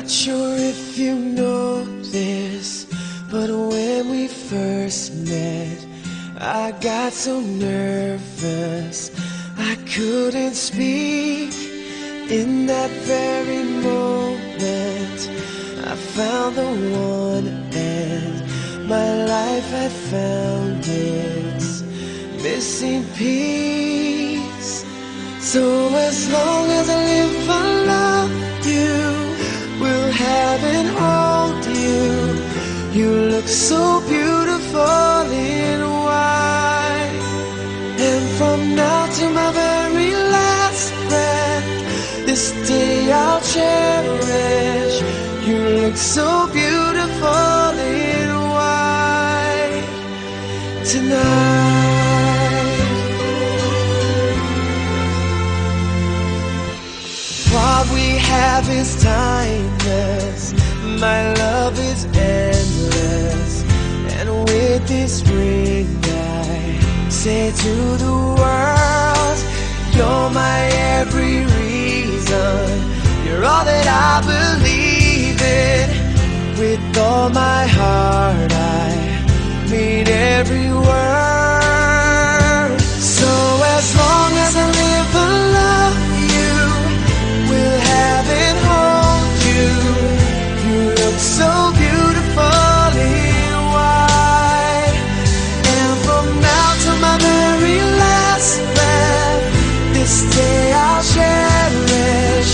Not sure if you know this, but when we first met, I got so nervous I couldn't speak. In that very moment, I found the one, and my life had found its missing piece. So as long as I live, I love you, will have and hold you. You look so beautiful in white, and from now to my very last breath, this day I'll cherish. You look so beautiful in white tonight. What we have is timeless, my love is endless, and with this ring I say to the world, you're my every reason, you're all that I believe in. With all my heart I mean every word. So as long as I live, I love you, will have and hold you. You look so beautiful in white, and from now to my very last breath, this day I'll cherish.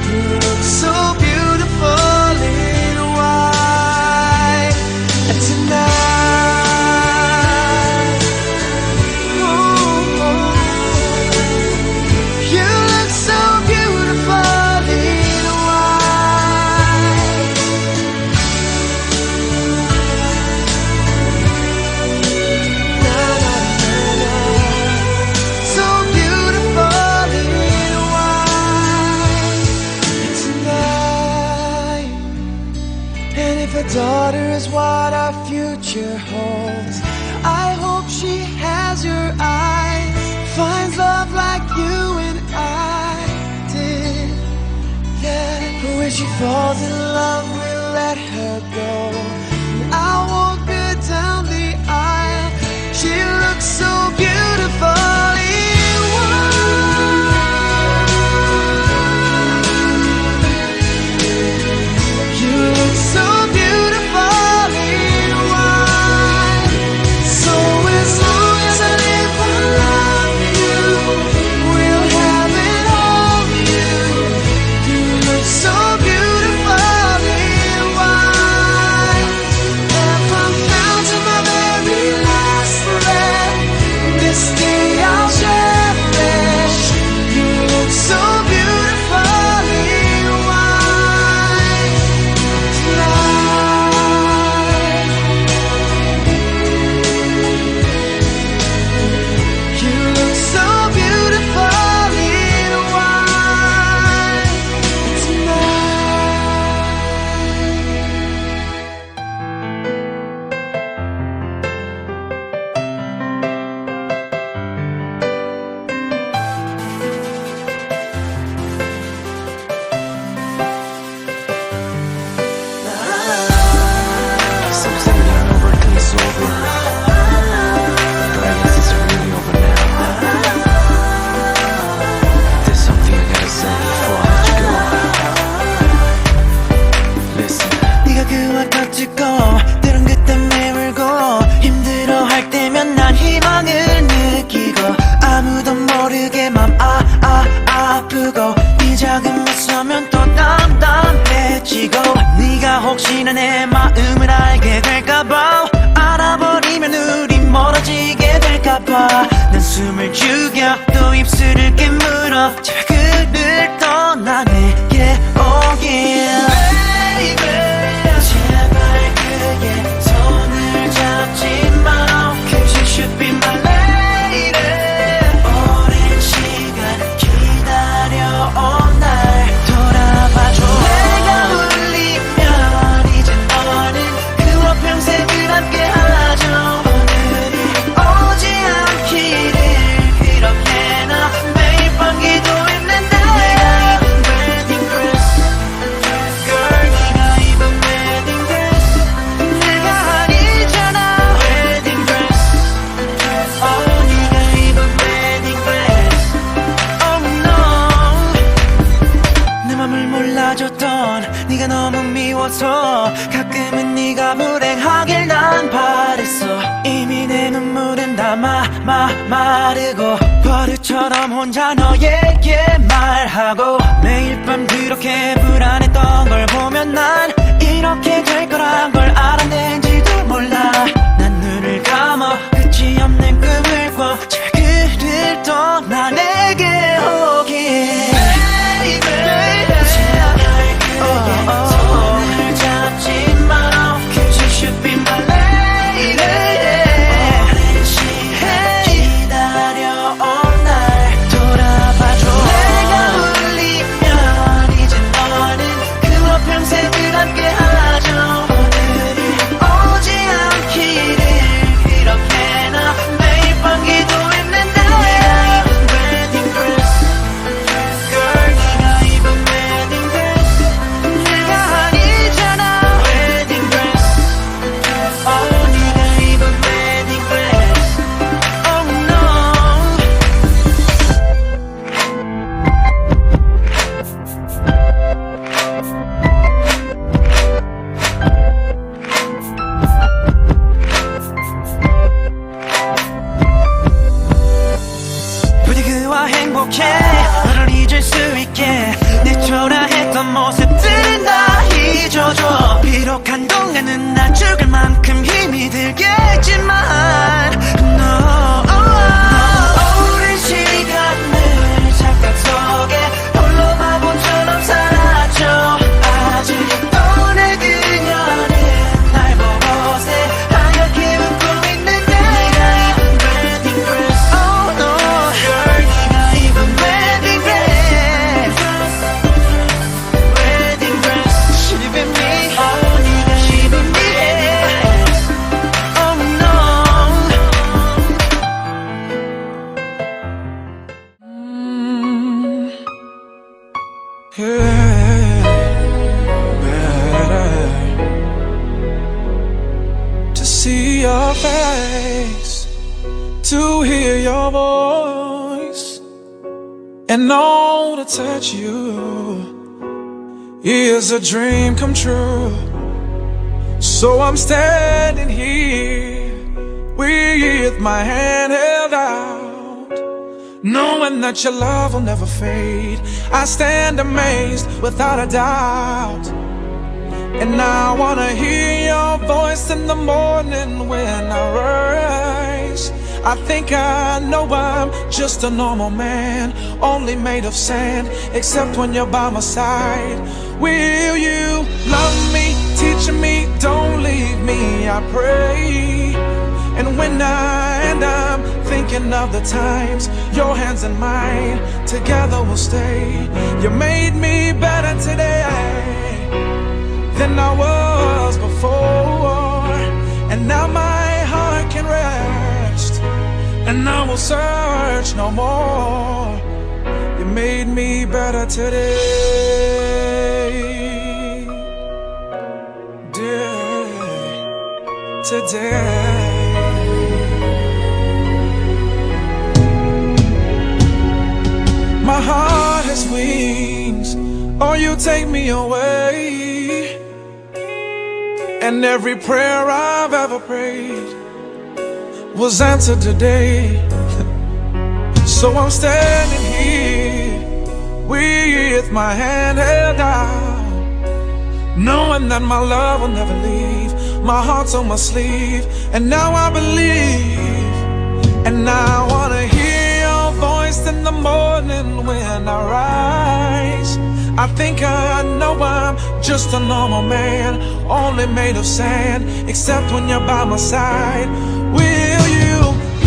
You look so beautiful in white tonight. Ooh, you look so beautiful in white. Na, na, na, na. So beautiful in white tonight. And if a daughter is what our future holds, I hope she has your eyes, finds love like you and I did. Yeah, but when she falls in love, we'll let her go, and I'll walk her down the aisle. She looks so beautiful in white. You look so beautiful in white. So as long as I live, I love you, will have and hold you. You look so beautiful in white, and from now to my very last breath, this day I'll cherish. You look so beautiful in white tonight. You look so beautiful in white Some say that everything is over, but I guess it's really over now. There's something I gotta say before I let you go. Listen. 네가 그와 겹치고 때론 그때 매울고 힘들어할 때면 난 희망을 느끼고 아무도 모르게 맘 아프고 이 작은 미소면 또 담담해지고 네가 혹시나 내 마음을 알게 될까봐 알아버리면 우리 멀어지게 될까봐 난 숨을 죽여 또 입술을 깨물어 제발 그를 떠나 내게 오길 Baby 제발 그의 손을 잡지 마 Cause you should be my lady 오랜 시간 기다려온 날 돌아봐줘 내가 울리면 이제 너는 그와 평생을 함께하죠 오늘이 오지 않기를 그렇게 나 매일 밤 기도해 내 네가 불행하길 난 바랬어. 이미 내 눈물은 다 마르고 버릇처럼 혼자 너에게 말하고 매일 밤 그렇게 불안했던 걸 보면 난 이렇게 될 거란 걸 알았는지도 몰라. 난 눈을 감아 끝이 없는 꿈을 꿔 철들을 떠나 내게 오길. 손을 잡지 마. You should be my lady. 오랜 시간 기다려온 날 돌아봐줘. 내가 울리면 이제 너는 그와 평생을 함께하죠. 오늘이 오지 않기를 그렇게 나 매일 밤 기도했는데. 네가 입은 wedding dress, girl, 네가 입은 wedding dress. 내가 아니잖아. wedding dress, oh, 네가 입은 wedding dress, oh no. 부디 그와 행복해 너를 잊을 수 있게 내 초라했던 모습들은 다 잊어줘. 비록 한동안은 나 죽을 만큼 힘이 들겠지만 no. 오랜 시간을 착각 속에 홀로 바보처럼 살았죠. 아직도 내 그녀는 날 보고새 하얗게 웃고 있는데. 네가 입은 wedding dress, oh no, girl, 네가 입은 wedding dress, wedding dress, shivin' me, oh, 네가 입은 dress, oh no. To see your face, to hear your voice, and know to touch you is a dream come true. So I'm standing here with my hand held out, knowing that your love will never fade. I stand amazed without a doubt. And I wanna hear your voice in the morning when I rise. I think I know I'm just a normal man, only made of sand, except when you're by my side. Will you love me, teach me, don't leave me, I pray. And when I'm thinking of the times, your hands in mine, together we'll stay. You made me better today than I was before, and now my heart can rest, and I will search no more. You made me better today, today. My heart has wings, oh, you take me away. And every prayer I've ever prayed was answered today. So I'm standing here with my hand held out, knowing that my love will never leave. My heart's on my sleeve, and now I believe. And I wanna hear your voice in the morning when I rise. I think I know I'm just a normal man, only made of sand, except when you're by my side. Will you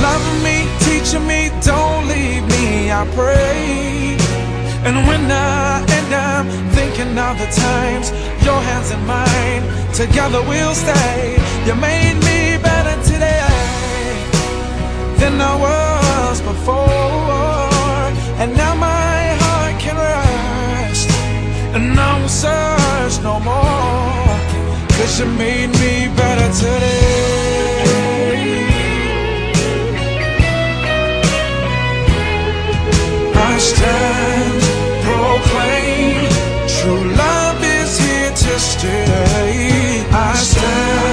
love me, teach me, don't leave me, I pray. And when I'm thinking of the times, your hands in mine, together we'll stay. You made me better today than I was before, and now my heart can rest, and I will search no more, 'cause you made me better today. I stand, proclaim, true love is here to stay. I stand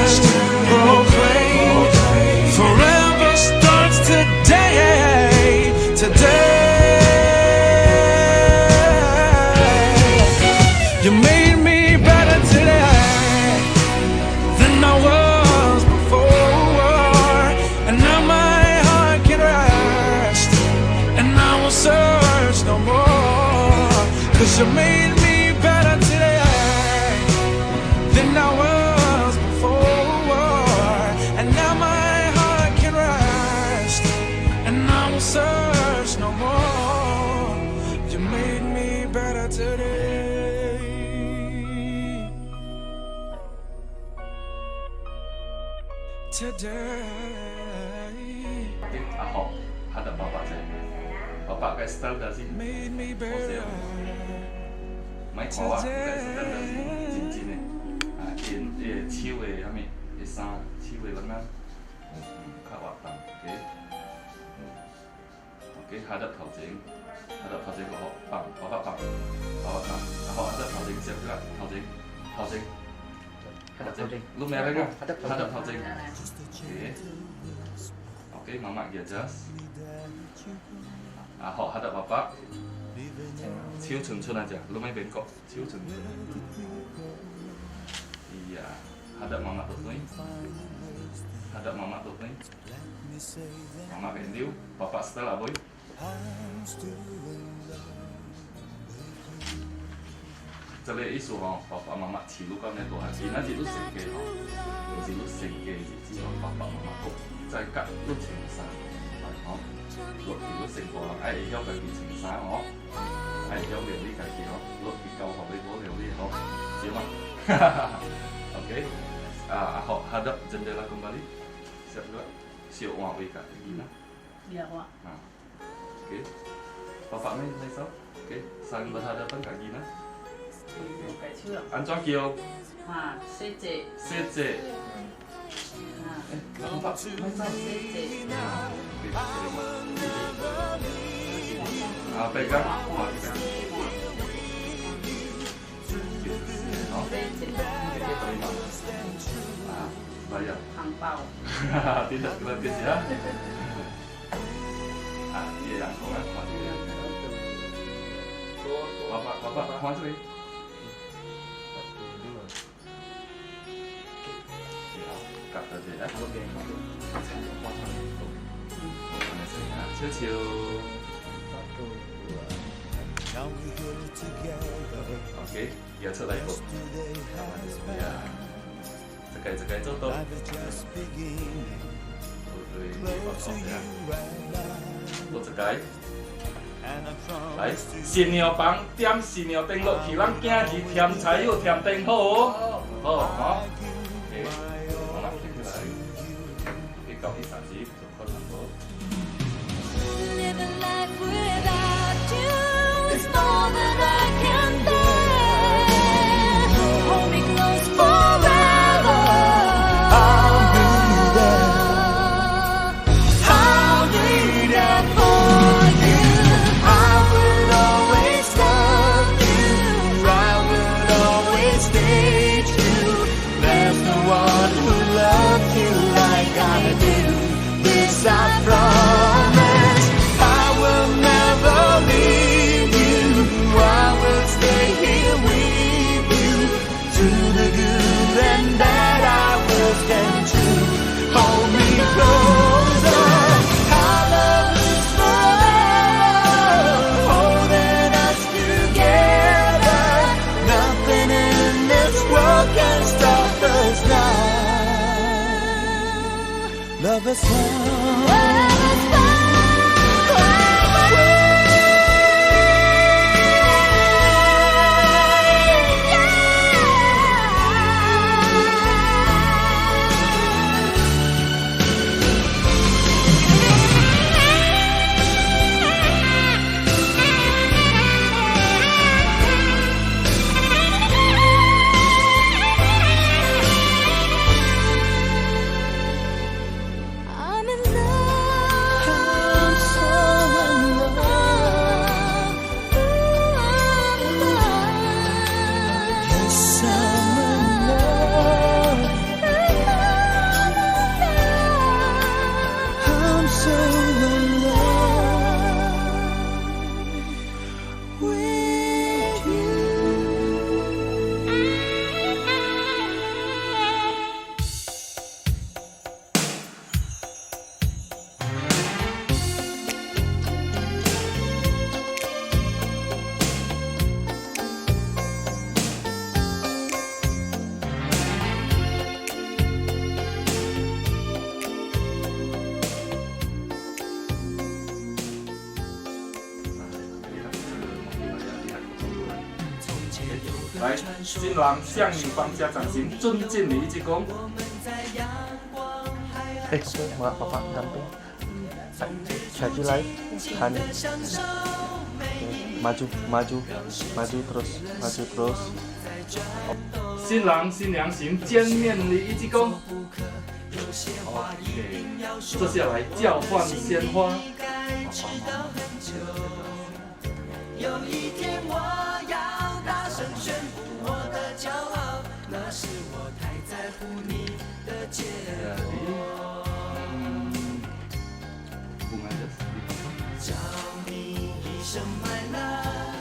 She made me better today than I was before, and now my heart can rest, and I won't search no more. You made me better today. Today. Ahok hadap bapak saya. Bapak kayak style dah sih. Made me better. Mai bawah kayak style dah sih. Cincin ni. Chiu eh kami. Sang chiu eh lengan. Kawat tang. Okay. Okay hadap thau jing. Hadap thau jing ahok bang. Bapak bang. Bapak bang. Ahok hadap thau jing siap juga. Thau jing. Thau jing. Hadap thau jing. Lu merah kan? Hadap thau jing. Okay. Oke, mama adjust. Ahok hadap bapak. Chiu chun aja, lu main bengkok. Chiu chun. Iya, hadap mama tuh nih. Hadap mama tuh nih. Mama rendiu, bapak setel aboy. Jadi isu bapak mama cilu kan itu hati, nanti lu sengke, lu sengke, jadi bapak mama kok. 在隔碌情山，嗬，碌條碌成個啦，休嘅變情山嗬，休嘅呢個叫碌結構學你嗰條啲嗬，知嘛？Oke, ahok hadap jendela kembali, siap juga, siap uang wika gina. Iya Wak. Nah, oke, bapak main sao? Oke, saling berhadapan kak gina. Kayak chưa? Anjong kio, CC. CC. Bapak main sao? Pegang, terima. Bayar. Angpau. Tidak gratis ya. Iya yang kau kan maju ya. Bapak maju nih. Kata dia. Chill. Oke, ya coba ikut. Ya, cekai contoh. Lo cekai. Lại, xin nhiều băng, tiêm xin nhiều tinh lộ thì lăng kia thì tiêm cháy rồi tiêm tinh hô. Đó. Ok, nó làm cái này. Cái cầu đi sản sĩ của con thành phố. Living life without you is more than I can bear. Hold me close forever. I'll be there. I'll be there for you. I will always love you. I will always stay true. There's no one who loves you like I do. This I promise. Love us I'm in love. 来，新郎向女方家长行尊敬礼，一鞠躬。Mak papa damping. Lagi live, Hani. Maju terus. 新郎新娘行见面礼，一鞠躬。OK， 接下来交换鲜花。有一天我要大声宣布我的骄傲，那是我太在乎你的结果。叫你一声快乐，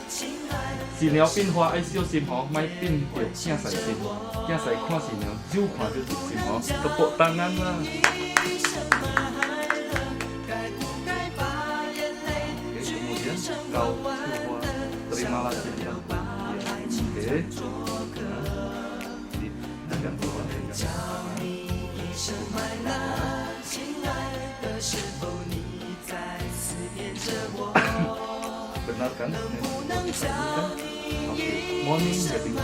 亲爱的。新娘变花爱小心哦，莫变着囝婿心。囝婿看新娘，就看就入心哦，都不当然啦。Kau semua terimalah cinta Oke Dengan bawah Benar kan? Oke Morning wedding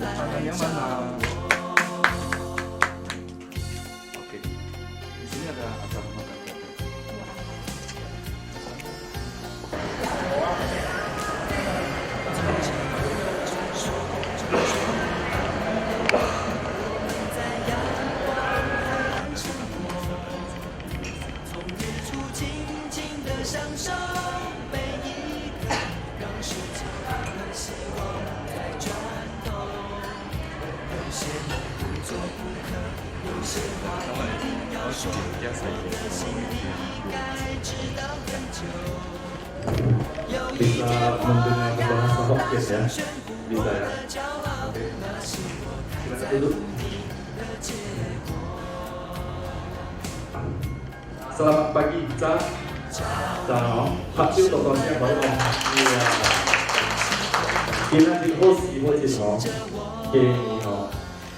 Tangan yang mana? Di sini ada acara makan tete. Bisa mendengar bahasa Hokkies ya? Bisa ya? Oke. Silakan duduk. Selamat pagi, Ca. Pak Chiu tokohnya baru Om. Iya. Kita di host di host itu, ini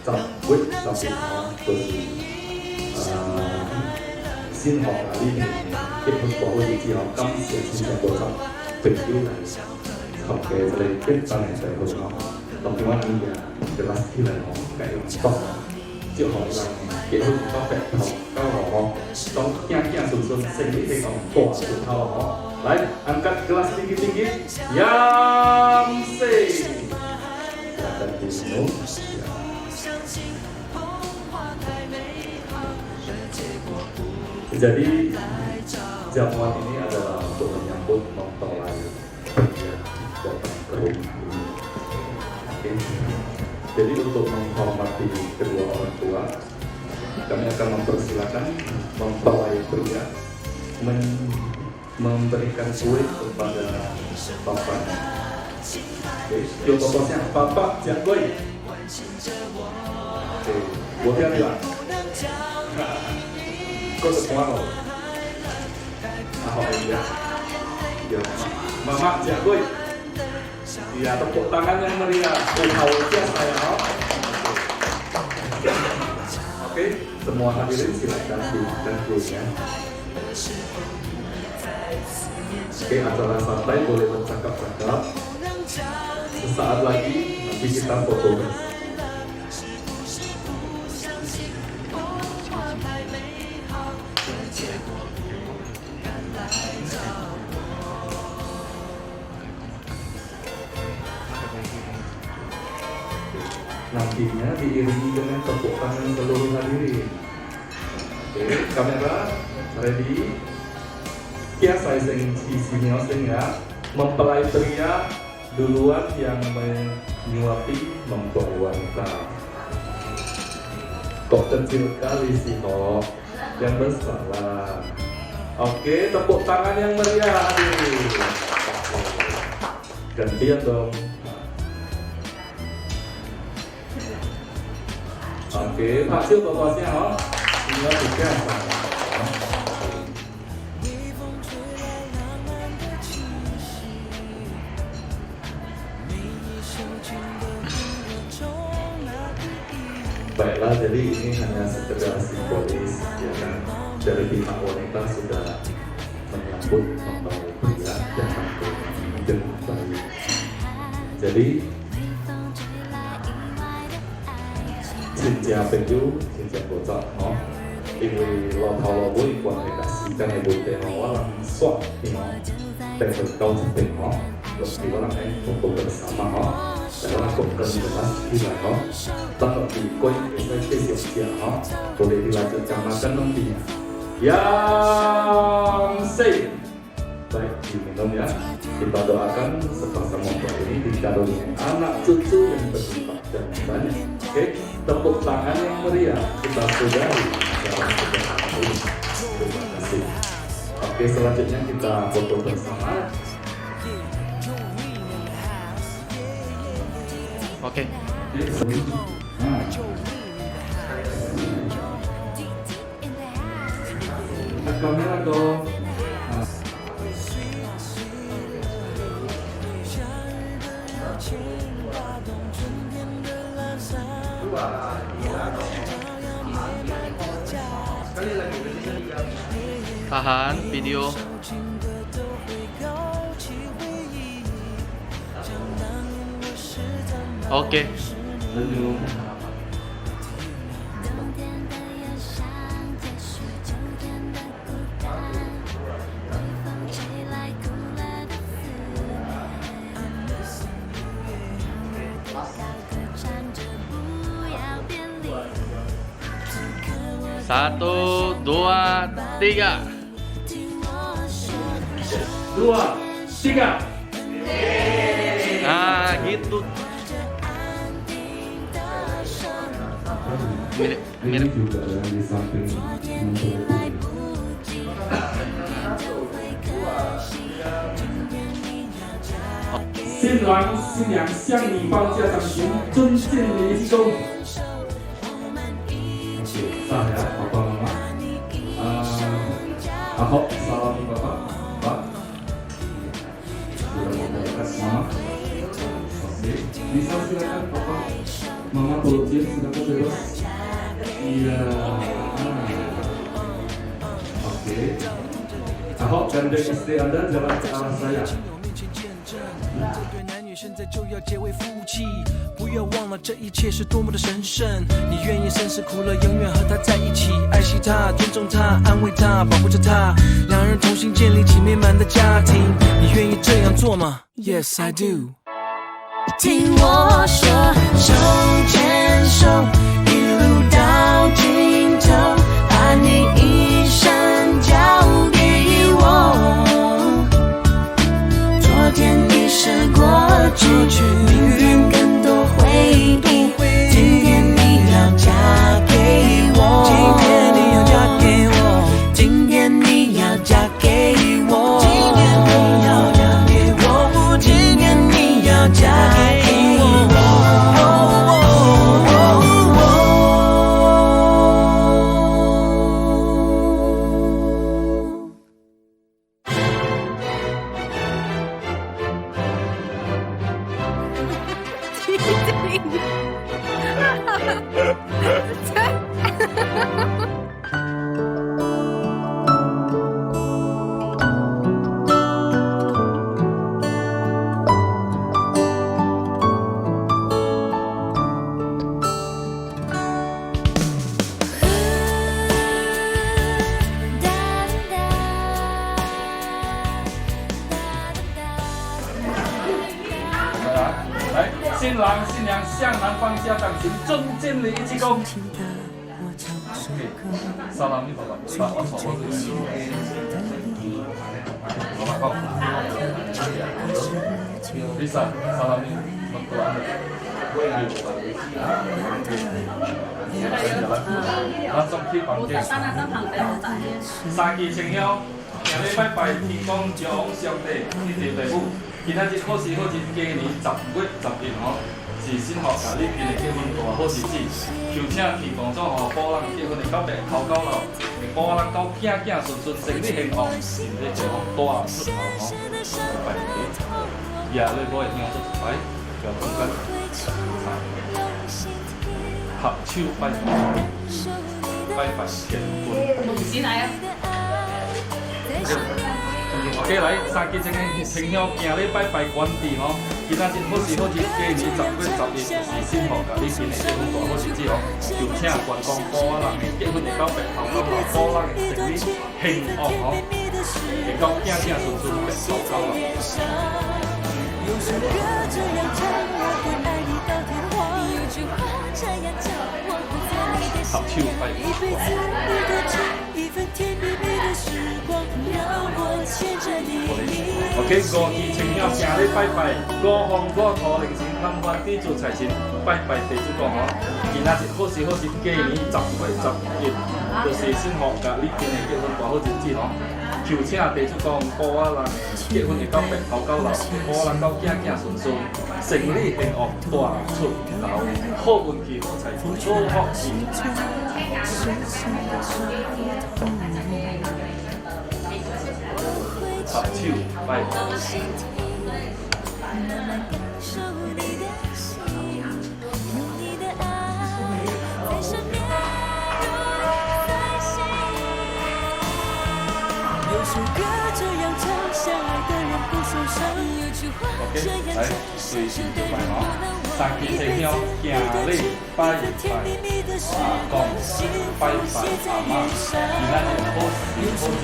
Ca, Wit, tapi terus xin họ là đi kết hợp của hội chị họ cắm sẽ xin chào bộ trọng tình yêu này học cái lời kết sau này tại hội họ tổng tiếng Anh là cái last khi là họ cái to chịu hỏi là kết hợp có vẻ học cao họ trong nhà sụn sụn sinh lý thì còn cổ sụn thao họ lại angkat kelas tinggi tinggi yang say silakan diminum. Jadi jamuan ini adalah untuk menyambut mempelai yang datang ke rumah ini. Oke. Jadi untuk menghormati kedua orang tua, kami akan mempersilakan mempelai pria memberikan kue kepada bapak. Oke, yo bapaknya bapak jangan kue. Oke, boleh bilang. Kau semua loh. Ya. Ya. Mama jagoy. Ya, tepuk tangan yang meriah. Hausnya saya. Oke, semua hadirin silakan dimakan kuenya. Oke, acara santai boleh bercakap-cakap. Sesaat lagi nanti kita foto. Nantinya diiringi dengan tepuk tangan seluruh hadirin. Oke, kamera ready. Kia saya sini ya. Mempelai pria duluan yang menyuapi mempelai wanita. Kok kecil kali sih kok, yang bersalah. Oke, tepuk tangan yang meriah hadirin. Gantian dong. Oke, Pak Chiu bapaknya oh. Tinggal tiga. Baiklah, jadi ini hanya sekedar simbolis, ya kan? Dari pihak wanita sudah menyambut membawa pria dan mantu dengan baik. Jadi xin chào Bình Du, xin chào cô chọn nó. Vì lo thao lo bối quan hệ cả sĩ cái này bối tế nó là soạn thì nó để phần câu thực tình nó lúc thì có là cái không cùng được sáng mà nó để nó là cùng cần được là khi là nó tất cả thì quay cái diệu kia nó cô để thì là sự cảm ơn cân nông thì yang say. Baik, diminum ya. Kita doakan sepasang mempelai ini dikaruniai anak cucu yang berlimpah dan banyak. Oke, tepuk tangan yang meriah kita sudahi dalam pernikahan ini. Terima kasih. Oke, selanjutnya kita foto bersama. Oke. Kamera dong. Tahan video. Oke. Satu, dua, tiga. 2, 3. Nah, gitu. Mirip, mirip. Juga yang di samping mempelai. 新郎新娘向你报家长群，尊敬礼一躬。Sah ya, Bapak Mama. Ahok, salami Bapak. Pak. Sudah memberes Mama. Oke, bisa silakan Bapak. Mama Pulutin silakan bebas. Iya. Oke. Ahok, gandeng istri Anda jalan ke arah saya. 对男女现在就要结为夫妻，不要忘了这一切是多么的神圣。你愿意生死苦乐永远和他在一起，爱惜他，尊重他，安慰他，保护着他，两人同心建立起美满的家庭。你愿意这样做吗 ？Yes, I do。听我说，手牵手，一路到尽头，把你一生交给我。昨天已是过去，明天更多回忆。今天你要嫁给我，今天你要嫁给我，今天你要嫁给我，今天你要嫁给我，今天你要嫁给我。新郎新娘向男方家长群尊敬礼一鞠躬。Salami Bapak. Pak, Bapak. Bisa salami mertua Anda. Langsung去房間。三期情友，今日拜拜天公地王上帝，天地地母。今仔日好時好節，今年10月10日吼，是新學甲你今日結婚大好日子。求請天公祖吼，保人結婚的到白頭到老，保人到囝囝順順，生理幸福，身體健康，大出頭吼。拜拜。夜裡我會聽出來，叫中間。好，合手拜拜，拜拜結婚。唔先嚟啊！ OK， 來三支正嘅情香行禮拜拜關帝吼，今仔日好時好節，過年10月11就是新學甲你今年結婚大好日子吼，就請觀光保啊人嘅結婚會到白頭到老，保人嘅生理興旺吼，會到囝囝順順白頭到老。有首歌这样唱，我会爱你到天荒。有句话这样讲，我会在你的心里一辈子一个情，一份甜蜜蜜的时光，让我牵着你。OK， 5支情香行禮拜拜，5方5土靈神探關帝做財神拜拜地主公吼，今仔日好時好節，過年10月11就是新學甲你今年結婚大好日子吼。求請地主公保啊人結婚會到白頭到老，保人到囝囝順順，生理興旺大出頭，好運氣好財富好福氣。合手拜拜。有首歌这样唱，相爱的人不受伤。有句话这样讲，隨時就拜吼，三支情香行禮拜拜，阿公拜拜阿媽，今仔日好時好節，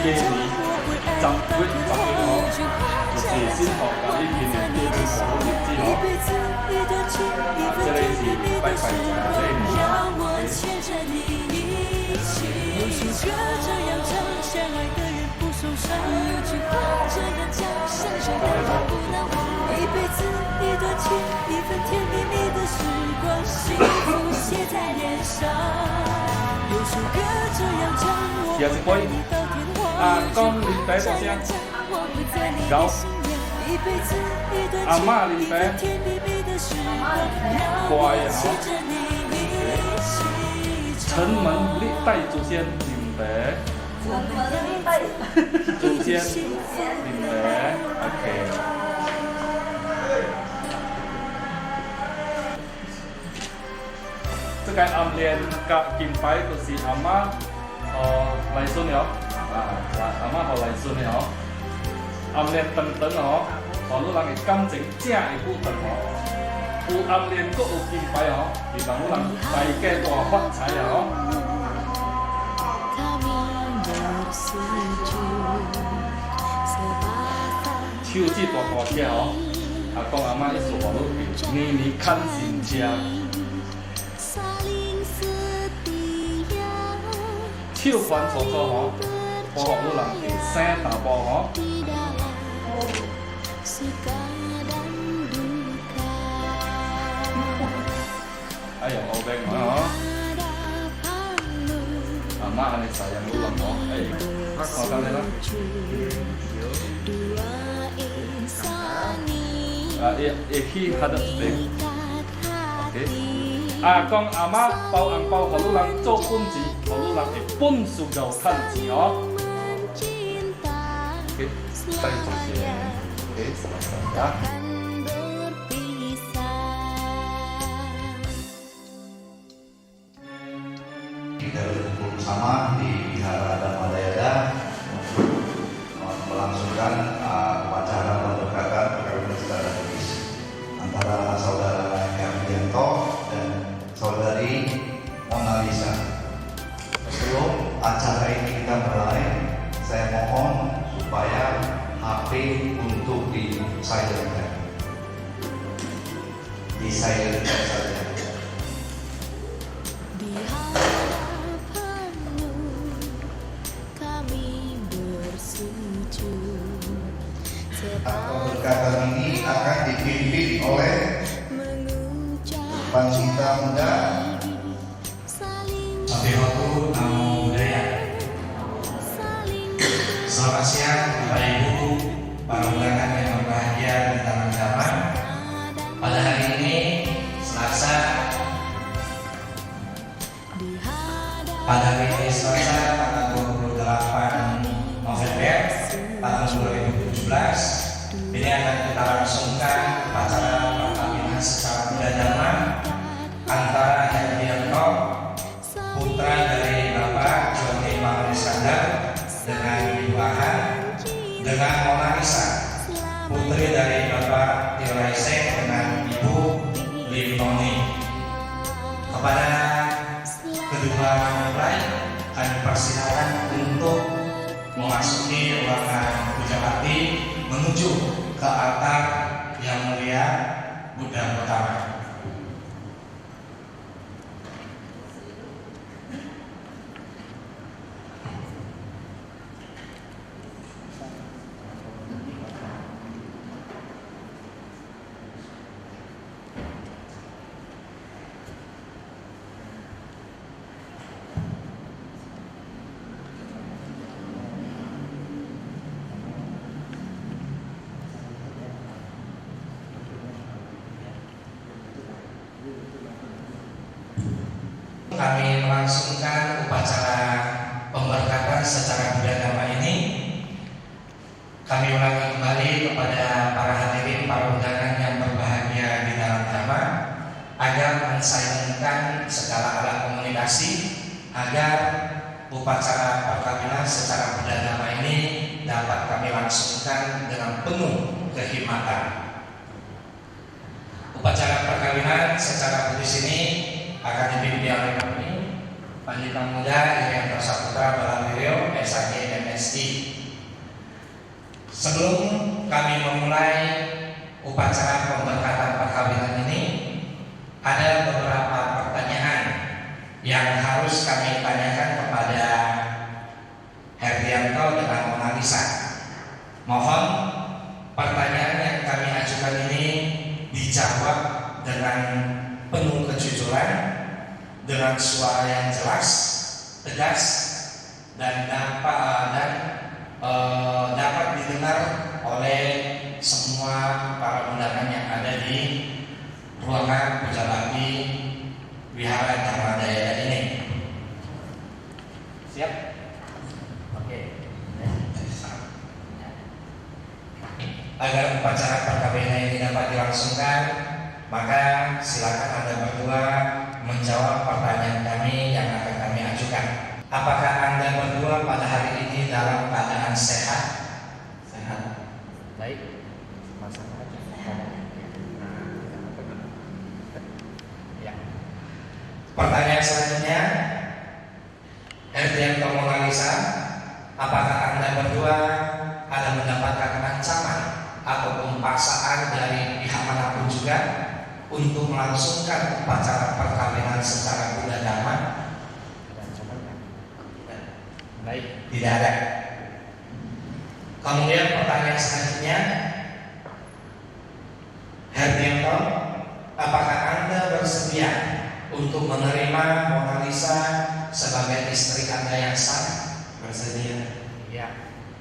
過年10月11號，就是新學甲你今年結婚大好日子吼，這裡是拜拜禮有首歌这样唱，相爱的人不受伤。有句话这样讲，相守的人不难忘。一辈子一段情，一份甜蜜蜜的时光，幸福写在脸上。有首歌这样唱，我会爱你到天荒。講年底大聲，有一輩子一段阿媽情，年底一份甜蜜蜜的時光，讓乖我啊牽着你一起。城門歷代祖先年底，祖先年底 ，OK。這個暗戀甲金牌就是阿媽來順了，阿媽互來順的吼，暗戀長長吼，互女人嘅感情正會久長吼。有暗戀，佫有金牌吼，是讓女人大家大發財啊吼。手指大大隻吼，阿公阿媽一說話都年年看新車。手環粗粗吼，保護女人會生大包吼。哎呀，我病吼，阿媽安尼sayang女人吼，哎，看到你啦。會去他的病 ，OK。阿公阿媽包紅包，互女人做本錢，互女人會本事又趁錢哦。OK， 再就是，OK， 啊。Kita berkumpul bersama di Wihara Dharma Dayada melangsungkan upacara pemberkatan perkawinan strategis antara saudara Herdianto dan saudari Mona Lisa. Sebelum acara ini kita mulai, saya mohon supaya HP untuk di silentkan saja. Pemberkatan ini akan dipimpin oleh Pancita Muda Sabihoku Namo Buddhaya. Selamat siang Bapak Ibu, para undangan yang berbahagia di tanah zaman. Pada hari ini Selasa, tanggal 28 November tahun 2017. Ini akan kita langsungkan upacara perkawinan secara budaya antara putri dari Bapak Tio Raise dengan Ibu Limnoni. Kepada kedua mempelai kami persilakan untuk memasuki ruangan puja bakti menuju ke altar yang mulia Buddha pertama. Kami melangsungkan upacara pemberkatan secara budagama ini. Kami ulangi kembali kepada para hadirin, para undangan yang berbahagia di dalam drama, agar mensinkronkan segala alat komunikasi agar upacara perkawinan secara budagama ini dapat kami langsungkan dengan penuh kehikmatan. Upacara perkawinan secara kudus ini akan dipimpin oleh kami Pandita Muda Irianto Saputra Balawirio SAG MSI. Sebelum kami memulai upacara pemberkatan perkawinan ini, ada beberapa pertanyaan yang harus kami tanyakan kepada Herdianto dengan Mona Lisa. Mohon pertanyaan yang kami ajukan ini dijawab dengan penuh kejujuran, dengan suara yang jelas, tegas, dan dapat didengar oleh semua para undangan yang ada di ruangan puja bakti Wihara Dharma Daya ini. Siap? Oke. Agar upacara perkawinan ini dapat dilangsungkan, maka silakan Anda berdua menjawab pertanyaan kami yang akan kami ajukan. Apakah Anda berdua pada hari ini dalam keadaan sehat? Sehat. Baik. Ya. Pertanyaan selanjutnya, Herdianto Mona Lisa, apakah Anda berdua ada mendapatkan ancaman ataupun paksaan dari pihak manapun juga untuk melangsungkan upacara perkawinan secara budagama? Baik, tidak ada. Kemudian pertanyaan selanjutnya, Herdianto, apakah Anda bersedia untuk menerima Mona Lisa sebagai istri Anda yang sah? Bersedia? Ya.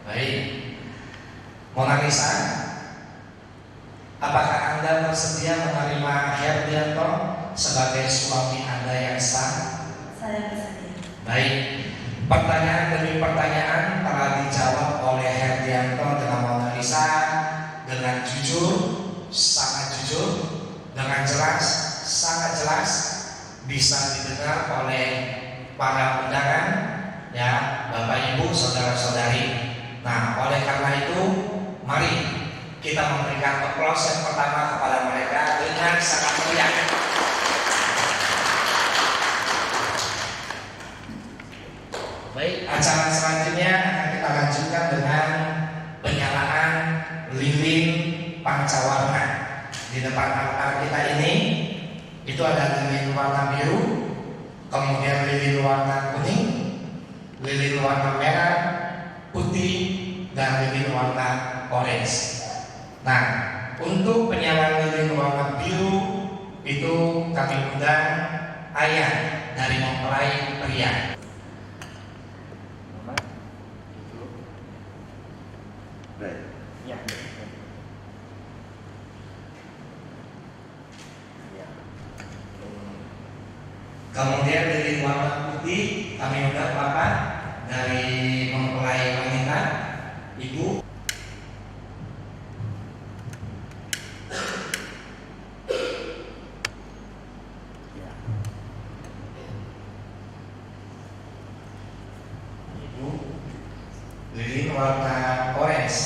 Baik. Mona Lisa, apakah Anda bersedia menerima Herdianto sebagai suami Anda yang sah? Saya bersedia. Baik. Pertanyaan demi pertanyaan telah dijawab oleh Herdianto dengan Mona Lisa dengan jujur, sangat jujur, dengan jelas, sangat jelas, bisa didengar oleh para undangan, ya, Bapak Ibu, saudara-saudari. Nah, oleh karena itu, mari kita memberikan aplaus yang pertama kepada mereka dengan sangat meriah. Baik, acara selanjutnya akan kita lanjutkan dengan penyalaan lilin pancawarna. Di depan altar kita ini, itu ada lilin warna biru, kemudian lilin warna kuning, lilin warna merah, putih, dan lilin warna orange. Nah, untuk penyalaan lilin warna biru itu kami undang ayah dari mempelai pria. Kemudian lilin warna putih kami undang Bapak dari mempelai wanita, Ibu. Lilin warna orange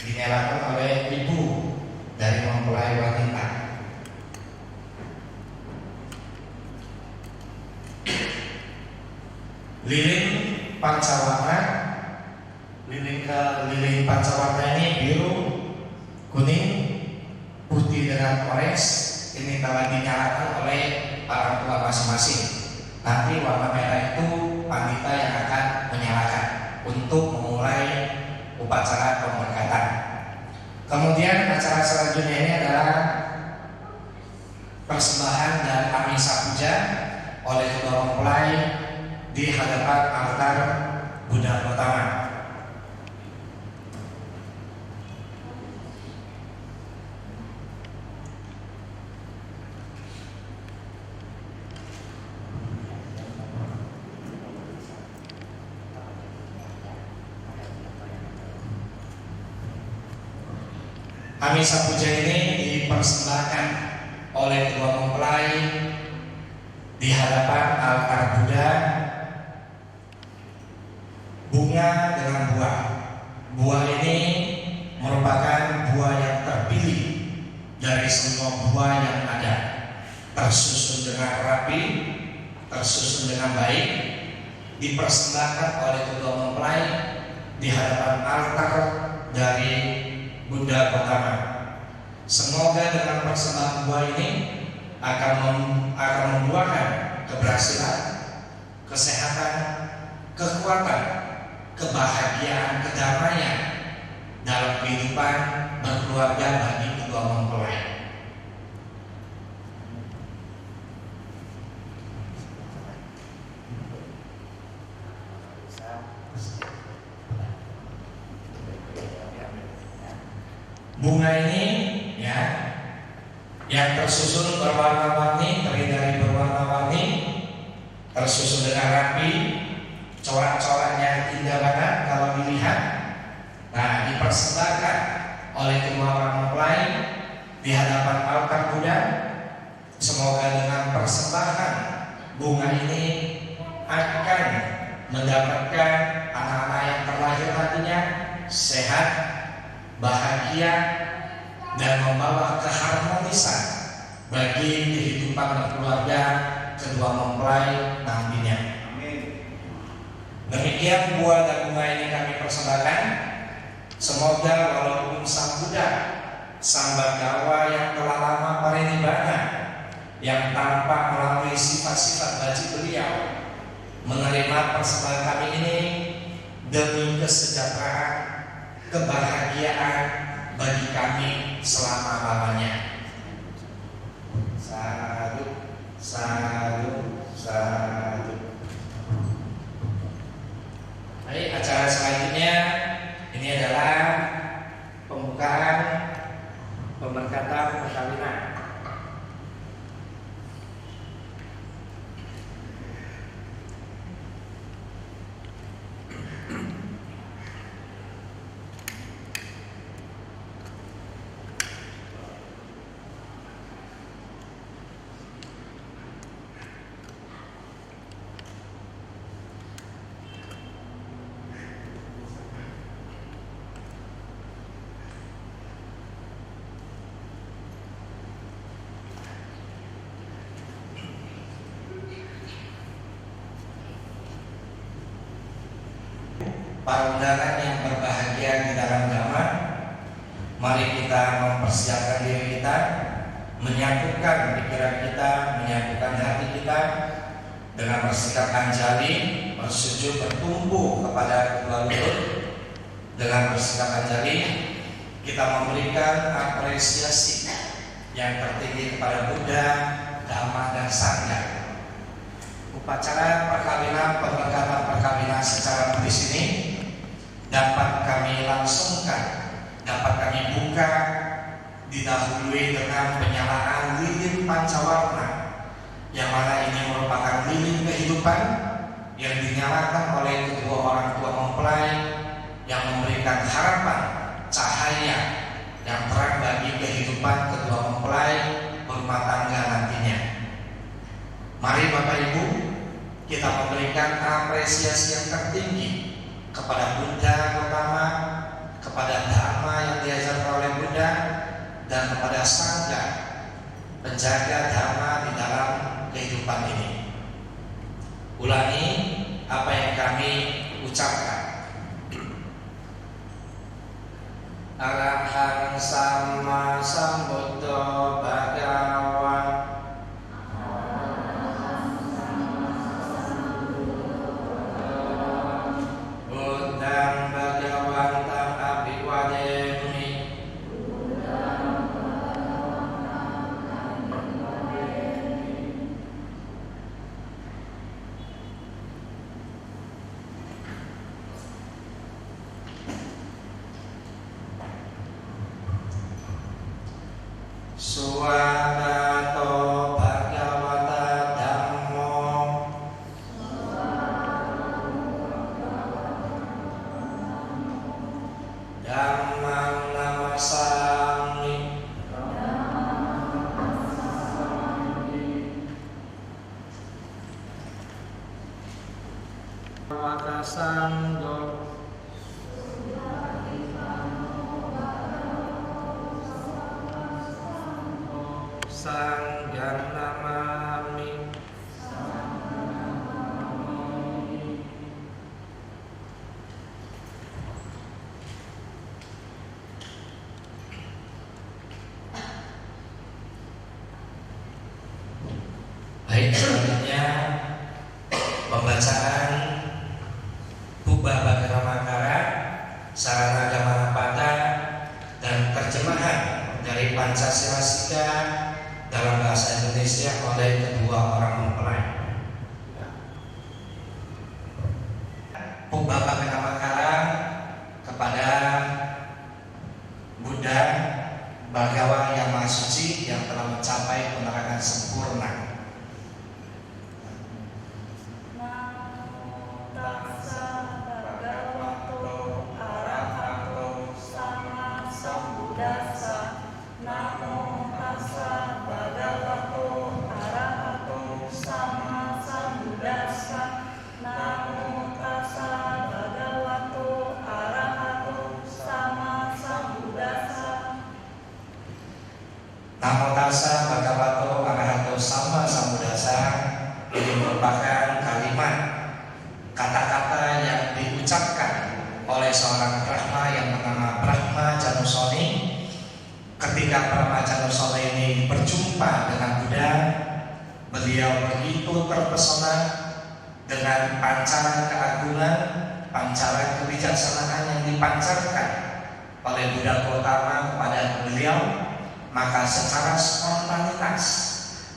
dinyalakan oleh Ibu mempelai wanita. Lilin pancawarna, lilin pancawarna ini biru, kuning, putih dengan orange. Ini telah dinyalakan oleh para tua masing-masing. Nanti warna merah itu panitia yang akan menyalakan untuk memulai upacara pemberkatan. Kemudian acara selanjutnya ini adalah persembahan dan amisa puja oleh kedua mempelai di hadapan altar Buddha pertama. Amisa puja ini dipersembahkan oleh kedua mempelai di hadapan altar Buddha. Bunga dengan buah. Buah ini merupakan buah yang terpilih dari semua buah yang ada, tersusun dengan rapi, tersusun dengan baik, dipersembahkan oleh kedua mempelai di hadapan altar dari Buddha pertama. Semoga dengan persembahan buah ini akan membuahkan keberhasilan, kesehatan, kekuatan, kebahagiaan, kedamaian dalam kehidupan berkeluarga bagi kedua mempelai. Bunga ini ya, yang tersusun berwarna-warni, terdiri dari berwarna-warni, tersusun dengan rapi, corak-coraknya indah banget kalau dilihat. Nah, dipersembahkan oleh kedua orang mempelai di hadapan altar Buddha. Semoga dengan persembahan bunga ini akan mendapatkan anak-anak yang terlahir nantinya sehat, bahagia, dan membawa keharmonisan bagi kehidupan berkeluarga kedua mempelai nantinya. Demikian buah dan bunga ini kami persembahkan. Semoga walaupun Sang Buddha, Sang Bhagawa yang telah lama parinibbana, yang tanpa melalui sifat-sifat baju beliau, menerima persembahan kami ini demi kesejahteraan, kebahagiaan bagi kami selama-lamanya. Sadu, sadu, sadu. Baik, acara selanjutnya ini adalah pembukaan pemberkatan perkawinan. Para undangan yang berbahagia di dalam dhamma, mari kita mempersiapkan diri kita, menyatukan pikiran kita, menyatukan hati kita dengan bersikap anjali, bersujud bertumbuh kepada kedua lutut. Dengan bersikap anjali, kita memberikan apresiasi yang tertinggi kepada Buddha, Dhamma, dan Sangha. Upacara perkawinan, pemberkatan perkawinan secara tulis ini dapat kami langsungkan, dapat kami buka didahului dengan penyalaan lilin pancawarna, yang mana ini merupakan lilin kehidupan yang dinyalakan oleh kedua orang tua mempelai, yang memberikan harapan, cahaya yang terang bagi kehidupan kedua mempelai berumah tangga nantinya. Mari Bapak Ibu, kita memberikan apresiasi yang tertinggi kepada Buddha pertama, kepada Dhamma yang diajarkan oleh Buddha, dan kepada sangga penjaga dhamma di dalam kehidupan ini. Ulangi apa yang kami ucapkan. Arahang Sama Sambuddho Bhagawa Buddhang Bhagawantam Abhiwademi. Suwanato Bhagavata Dhammo Dhammang Namasami Waka Sanggo Sanggam Namami. Baik, selanjutnya pembacaan Pubbah Bagaramakara Sarana Gamapada dan terjemahan dari Pancasila Sika dalam bahasa Indonesia oleh kedua orang mempelai. Pubbah Bagaramakara kepada Buddha Bhagawa yang Maha Suci yang telah mencapai penerangan sempurna. Namo tassa bhagavato arahato sama sambuddhassa ini merupakan kalimat kata-kata yang diucapkan oleh seorang Brahma yang bernama Brahma Janusoni. Ketika Brahma Janusoni ini berjumpa dengan Buddha, beliau begitu terpesona dengan pancaran keagungan, pancaran kebijaksanaan yang dipancarkan oleh Buddha Gautama kepada beliau. Maka secara spontanitas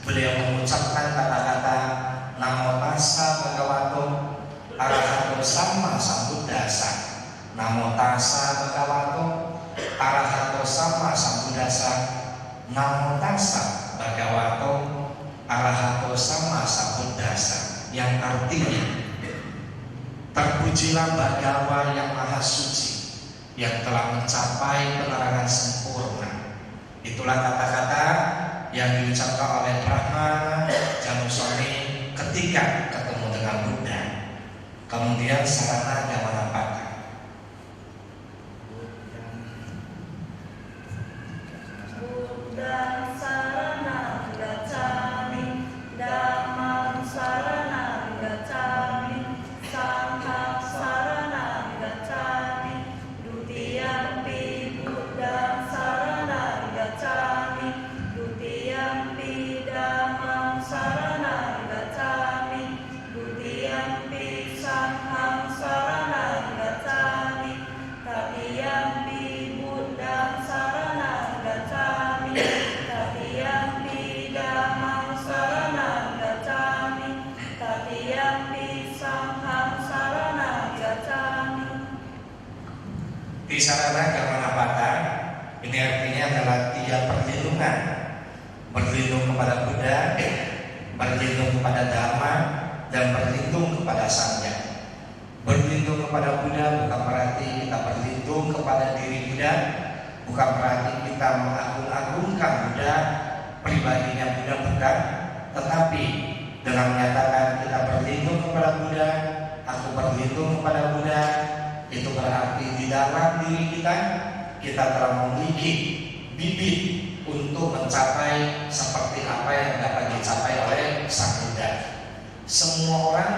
beliau mengucapkan kata-kata Namo tassa bhagavato arahato sama sambuddhassa. Namo tassa bhagavato arahato sama sambuddhassa. Namo tassa bhagavato arahato sama sambuddhassa, yang artinya terpujilah Bhagawa yang Maha Suci yang telah mencapai penerangan sempurna. Itulah kata-kata yang diucapkan oleh Brahma Janusoni ketika ketemu dengan Buddha. Kemudian sarana Gamapada. Buddha sarana gacchami, Dhammam sarana gacchami, Sangham sarana gacchami, Dutiyampi Buddha sarana gacchami, Dutiyampi Dhammam sarana gacchami, Dutiyampi Sangham sarana gacchami, Tatiyampi Buddha sarana gacchami, Tatiyampi Dhammam sarana gacchami, Tatiyampi Sangham sarana gacchami. Di sarana Gamapada ini artinya adalah tiga perlindungan. Berlindung kepada Buddha, berlindung kepada Dhamma, dan berlindung kepada Sangha. Berlindung kepada Buddha bukan berarti kita berlindung kepada diri Buddha, bukan berarti kita mengagung-agungkan Buddha, pribadinya Buddha, bukan. Tetapi dengan menyatakan kita berlindung kepada Buddha, aku berlindung kepada Buddha, itu berarti di dalam diri kita telah memiliki bibit tercapai seperti apa yang dapat dicapai oleh sang Buddha. Semua orang,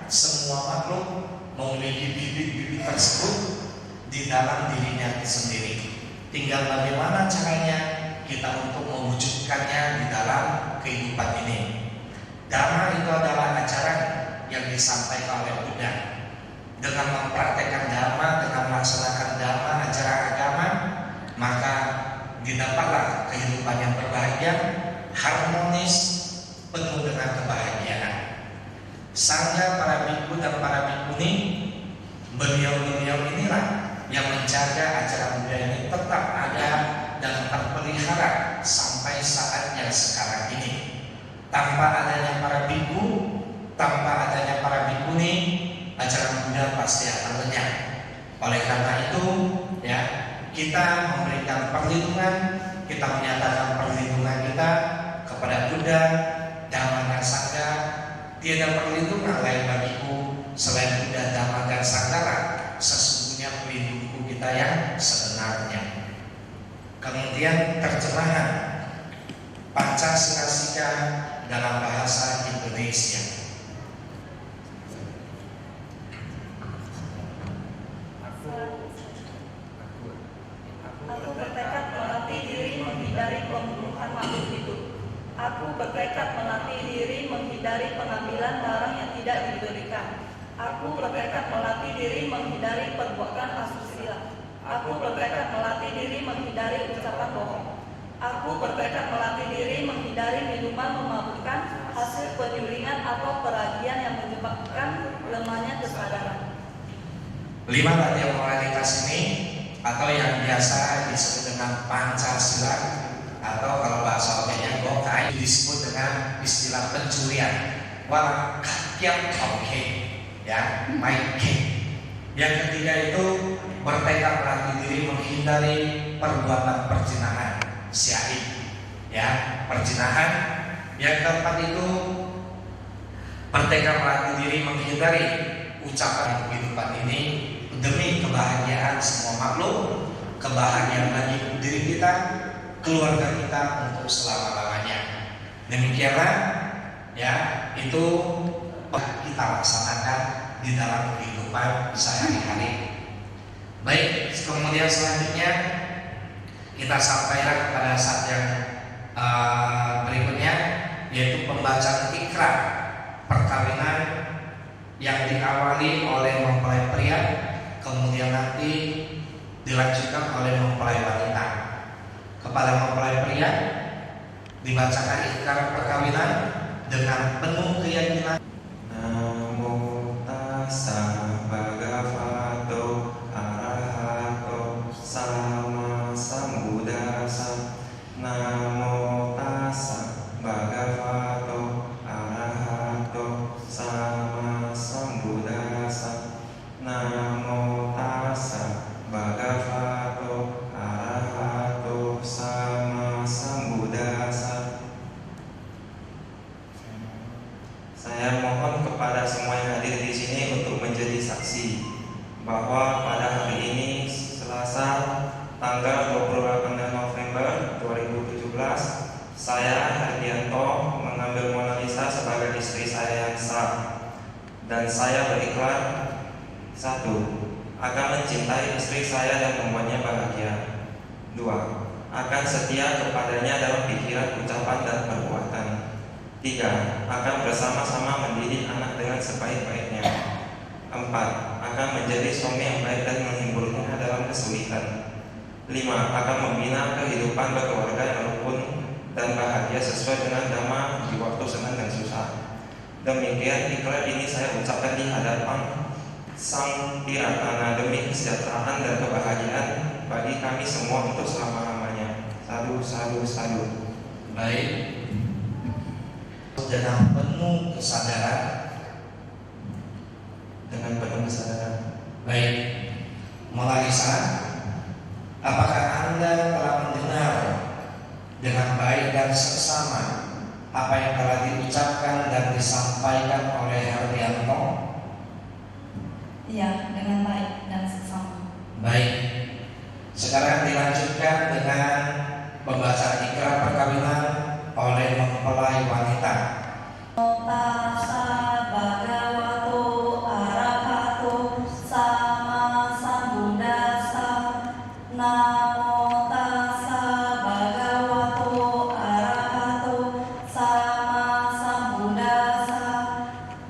semua makhluk memiliki bibit-bibit tersebut di dalam dirinya sendiri. Tinggal bagaimana caranya kita untuk mewujudkannya di dalam kehidupan ini. Dhamma itu adalah ajaran yang disampaikan oleh Buddha. Dengan mempraktekkan Dhamma, dengan melaksanakan Dhamma, ajaran agama, maka didapatlah kehidupan yang berbahagia, harmonis, penuh dengan kebahagiaan. Sangga para biku dan para bikuni, beliau-beliau inilah yang menjaga ajaran Buddha ini tetap ada dan terpelihara sampai saat yang sekarang ini. Tanpa adanya para biku, tanpa adanya para bikuni, ajaran Buddha pasti akan lenyap. Oleh karena itu, ya, kita memberikan perlindungan, kita menyatakan perlindungan kita kepada Buddha, Dhamma dan Sangha. Tiada perlindungan lain bagiku selain Buddha, Dhamma dan Sangha. Sesungguhnya pelindungku kita yang sebenarnya. Kemudian terjemahan Pancasila dalam bahasa Indonesia. Aku bertekad melatih diri menghindari pembunuhan makhluk hidup. Aku bertekad melatih diri menghindari pengambilan barang yang tidak diberikan. Aku bertekad melatih diri menghindari perbuatan asusila. Aku bertekad melatih diri menghindari ucapan bohong. Aku bertekad melatih diri menghindari minuman memabukkan, hasil penyulingan atau peragian yang menyebabkan lemahnya kesadaran. 5 latihan moralitas ini atau yang biasa disebut dengan Pancasila, atau kalau bahasa lainnya Gokai, disebut dengan istilah pencurian. Wah, kakiam kauke, ya, main game. Yang ketiga itu bertekad melatih diri menghindari perbuatan perzinahan, syahid, ya, perzinahan. Yang keempat itu bertekad melatih diri menghindari ucapan kehidupan ini demi kebahagiaan semua makhluk, kebahagiaan bagi diri kita, keluarga kita untuk selama-lamanya. Demikianlah, ya, itu kita laksanakan di dalam kehidupan sehari-hari. Baik, kemudian selanjutnya kita sampaikan kepada saat yang berikutnya, yaitu pembacaan ikrar perkawinan yang diawali oleh mempelai pria, kemudian nanti dilanjutkan oleh mempelai wanita. Kepada mempelai pria dibacakan ikrar perkawinan dengan penuh keyakinan. Namo tassa bhagavato arahato sama sambuddhassa. Namo tassa bhagavato arahato sama sambuddhassa. Namo tassa bhagavato arahato sama sambuddhassa. Saya mohon kepada semua yang hadir di sini untuk menjadi saksi bahwa pada hari ini Selasa tanggal 28 November 2017 saya Hardianto mengambil Mona Lisa sebagai istri saya yang sah, dan saya berikrar: 1. Akan mencintai istri saya dan membuatnya bahagia. 2. Akan setia kepadanya dalam pikiran, ucapan, dan perbuatan. 3. Akan bersama-sama mendidik anak dengan sebaik-baiknya. 4. Akan menjadi suami yang baik dan menghiburnya dalam kesulitan. 5. Akan membina kehidupan berkeluarga yang rukun dan bahagia sesuai dengan Dhamma di waktu senang dan susah. Demikian ikrar ini saya ucapkan di hadapan Sang Tiratana demi kesejahteraan dan kebahagiaan bagi kami semua untuk selama-lamanya. Sadu, sadu, sadu. Baik, dengan penuh kesadaran. Dengan penuh kesadaran. Baik, Melalisa, apakah Anda telah mendengar dengan baik dan seksama apa yang telah diucapkan dan disampaikan oleh Hardianto? Iya, dengan baik dan seksama. Baik, sekarang dilanjutkan dengan membaca ikrar perkawinan oleh mempelai wanita. Tassa bhagavato arahato sama sambuddhassa. Namo tassa bhagavato arahato sama sambuddhassa.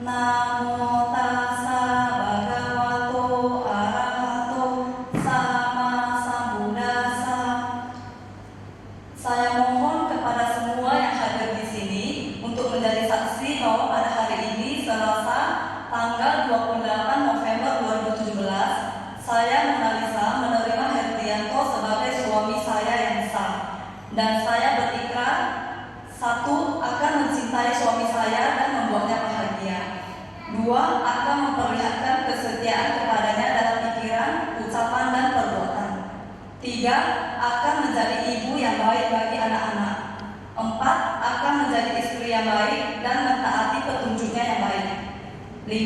Namo tassa bhagavato arahato sama sambuddhassa. Saya mohon kepada semua yang hadir di sini untuk menjadi saksi bahwa pada hari ini Selasa tanggal 28 November 2017 saya Mona Lisa menerima Herdianto sebagai suami saya yang sah, dan saya berikrar: 1. Akan mencintai suami saya dan membuatnya bahagia. 2. Akan memperlihatkan kesetiaan kepadanya dalam pikiran, ucapan, dan perbuatan. 3. Akan menjadi ibu yang baik bagi anak-anak. 4. Akan menjadi istri yang baik dan mentaati petunjuknya yang baik. 5.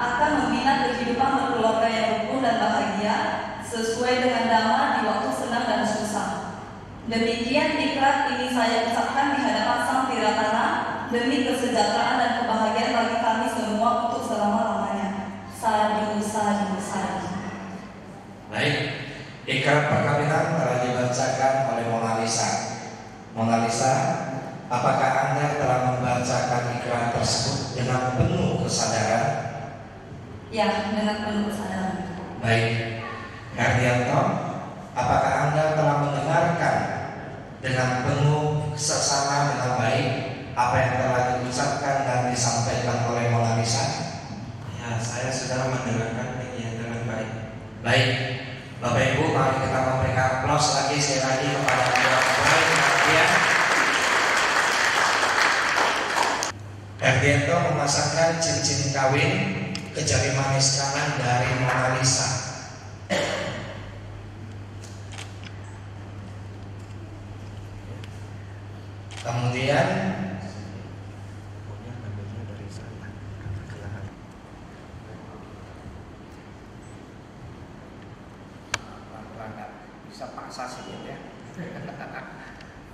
Akan membina kehidupan berkeluarga yang rukun dan bahagia sesuai dengan dhamma di waktu senang dan susah. Demikian ikrar ini saya ucapkan di hadapan Sang Tiratana demi kesejahteraan dan kebahagiaan bagi kami semua untuk selama-lamanya. Sadhu, sadhu, sadhu. Baik, ikrar perkawinan telah dibacakan oleh Mona Lisa. Mona Lisa, apakah Anda telah membacakan ikrar tersebut dengan penuh kesadaran? Ya, dengan penuh kesadaran. Baik, Herdianto, apakah Anda telah mendengarkan dengan penuh seksama dengan baik apa yang telah diucapkan dan disampaikan oleh Mona Lisa? Ya, saya sudah mendengarkan dengan baik. Baik, Bapak Ibu, mari kita memberikan aplaus lagi sekali lagi kepada kedua mempelai ya. Herdianto memasangkan cincin kawin ke jari manis kanan dari Mona Lisa. Kemudian bisa paksa sedikit ya.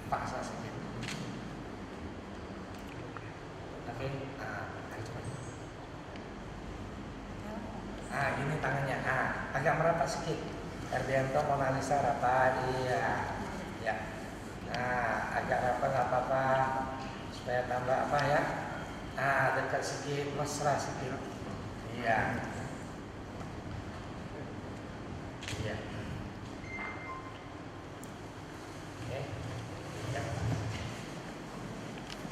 Paksa sedikit. Tapi ayo coba. Ini tangannya. Agak merapat sedikit. Herdianto, Mona Lisa rapat. Iya. Ya. Agak rapat nggak apa-apa. Supaya tambah apa ya? Dekat sedikit, mesra sedikit. Iya. Iya.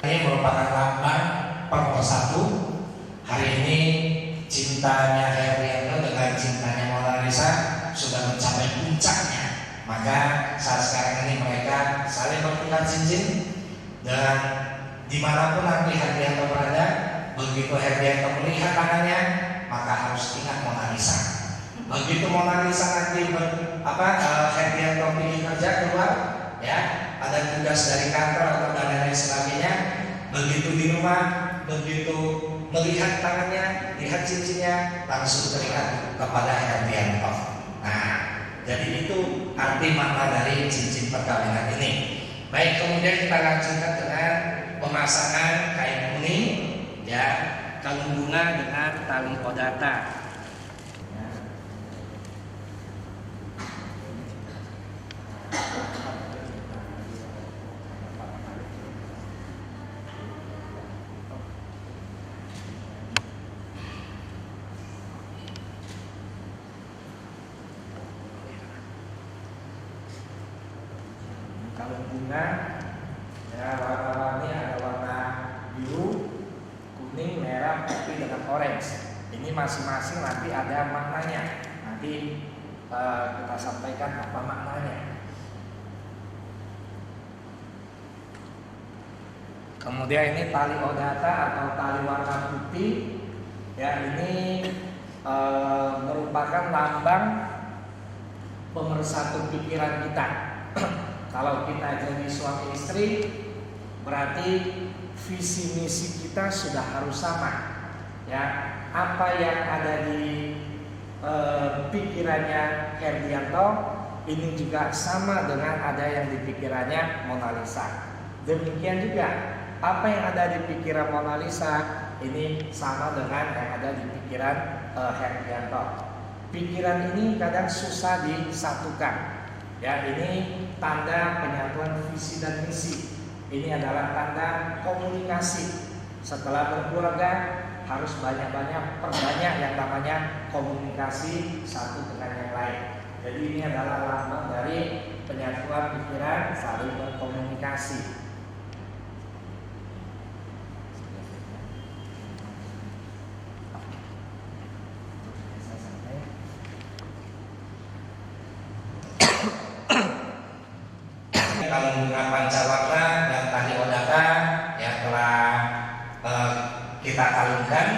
Ini merupakan lambang pemersatu. Hari ini cintanya Herdianto dengan cintanya Mona Lisa sudah mencapai puncaknya. Maka saat sekarang ini mereka saling bertukar cincin, dan dimanapun nanti Herdianto berada, begitu Herdianto melihat tangannya, maka harus ingat Mona Lisa. Begitu Mona Lisa nanti Herdianto pergi kerja keluar, ya, ada tugas dari kantor atau dan lain sebagainya, begitu di rumah, begitu melihat tangannya, lihat cincinnya, langsung teringat kepada Herdianto. Jadi itu arti makna dari cincin perkawinan ini. Baik, kemudian kita lanjutkan dengan pemasangan kain kuning, ya, kalung bunga dengan tali kodata. Kalung bunga, ya, warna-warni ada warna biru, kuning, merah, putih dengan orange. Ini masing-masing nanti ada maknanya. Nanti kita sampaikan apa maknanya. Kemudian ini tali odata atau tali warna putih, ya, ini merupakan lambang pemersatu pikiran kita. Kalau kita jadi suami istri, berarti visi misi kita sudah harus sama. Ya, apa yang ada di pikirannya Herdianto, ini juga sama dengan ada yang di pikirannya Mona Lisa. Demikian juga apa yang ada di pikiran Mona Lisa ini sama dengan yang ada di pikiran Herdianto. Pikiran ini kadang susah disatukan. Ya, ini tanda penyatuan visi dan misi. Ini adalah tanda komunikasi. Setelah berkeluarga harus banyak-banyak perbanyak yang namanya komunikasi satu dengan yang lain. Jadi ini adalah lambang dari penyatuan pikiran, saling berkomunikasi. Kalau menggunakan pancawarna dan tali odaka yang telah kita kalungkan.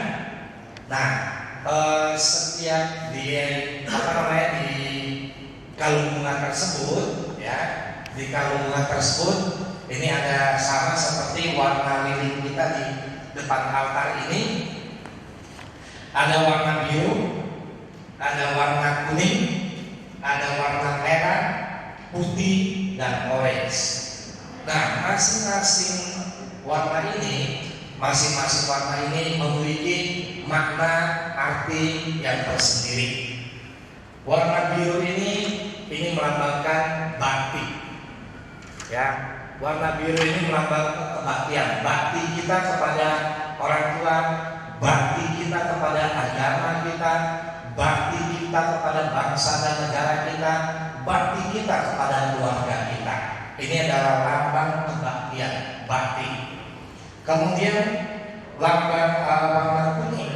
Nah, setiap di kalung bunga tersebut, ya, di kalung bunga tersebut ini ada sama seperti warna lilin kita di depan altar ini. Ada warna biru, ada warna kuning, ada warna merah, putih, dan orange. Nah, masing-masing warna ini memiliki makna arti yang tersendiri. Warna biru ini melambangkan bakti. Ya, warna biru ini melambangkan kebaktian, bakti kita kepada orang tua, bakti kita kepada agama kita, bakti kita kepada bangsa dan negara kita, bakti kita kepada keluarga kita. Ini adalah lambang kebaktian, bakti. Kemudian lambang warna kuning.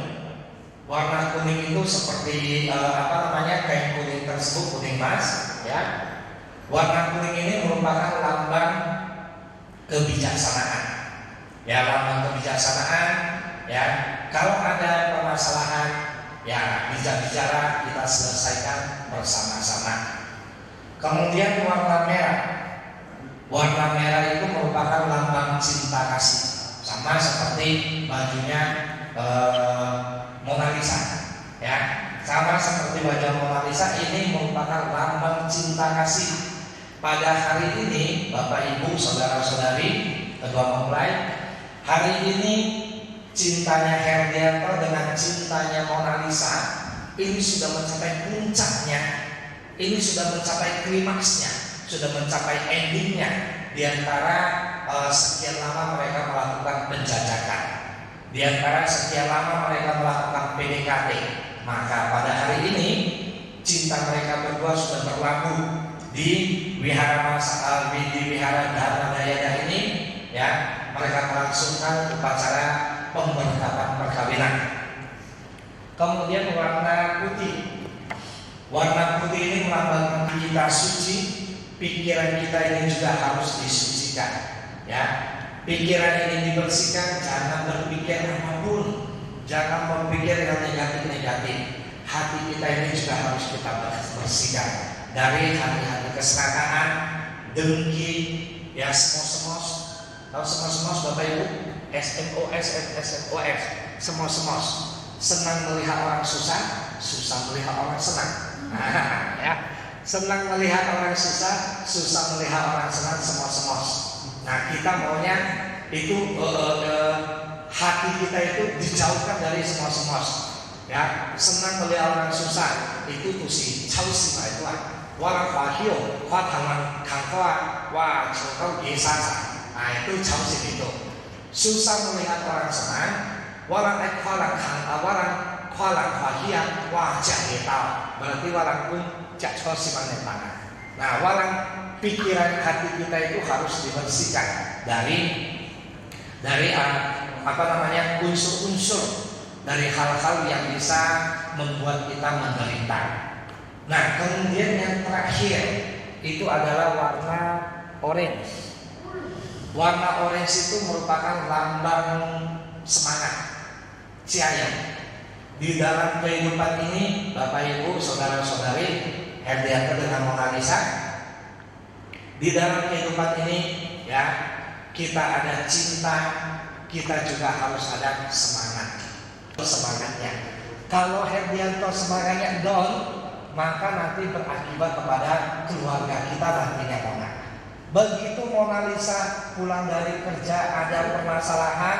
Warna kuning itu seperti kain kuning tersebut, kuning emas, ya. Warna kuning ini merupakan lambang kebijaksanaan. Ya, lambang kebijaksanaan, ya. Kalau ada permasalahan, ya bicara kita selesaikan bersama-sama. Kemudian warna merah. Warna merah itu merupakan lambang cinta kasih. Sama seperti bajunya Mona Lisa, ya, sama seperti wajah Mona Lisa ini merupakan lambang cinta kasih. Pada hari ini, Bapak Ibu, saudara-saudari, kedua mempelai, hari ini cintanya Herdianto dengan cintanya Mona Lisa ini sudah mencapai puncaknya, ini sudah mencapai klimaksnya, sudah mencapai endingnya. Di antara sekian lama mereka melakukan penjajakan, di antara sekian lama mereka melakukan PDKT, maka pada hari ini cinta mereka berdua sudah berlabuh di wihara Dharma Dayana ini, ya. Mereka melangsungkan upacara pemberkatan perkawinan. Kemudian warna putih. Warna putih ini melambangkan kita suci. Pikiran kita ini juga harus disucikan, ya. Pikiran ini dibersihkan, jangan berpikir apapun, jangan berpikir yang negatif-negatif. Hati kita ini juga harus kita bersihkan dari hati-hati keserakahan, dengki, ya, semos-semos. Tahu semos-semos Bapak Ibu? SMOS, semos-semos. Senang melihat orang susah, susah melihat orang senang. Ya. Senang melihat orang susah, susah melihat orang senang, semos-semos. Nah, kita maunya itu hati kita itu dijauhkan dari semos-semos. Ya, senang melihat orang susah itu tuh si jauh sih itu orang wahyu, tangan kangkua, wah kangkau biasa. Nah, itu jauh sih itu. Susah melihat orang senang, orang wahia, wah jangan tahu. Berarti orang pun jatuh siman tangan. Nah, walang pikiran hati kita itu harus dibersihkan dari unsur-unsur dari hal-hal yang bisa membuat kita menderita. Nah, kemudian yang terakhir itu adalah warna orange. Warna orange itu merupakan lambang semangat, cahaya. Di dalam kehidupan ini, Bapak Ibu, saudara-saudari, Herdianto dengan Mona Lisa, di dalam kehidupan ini, ya, kita ada cinta, kita juga harus ada semangat. Semangatnya. Kalau Herdianto semangatnya down, maka nanti berakibat kepada keluarga kita nantinya Mona. Begitu Mona Lisa pulang dari kerja ada permasalahan,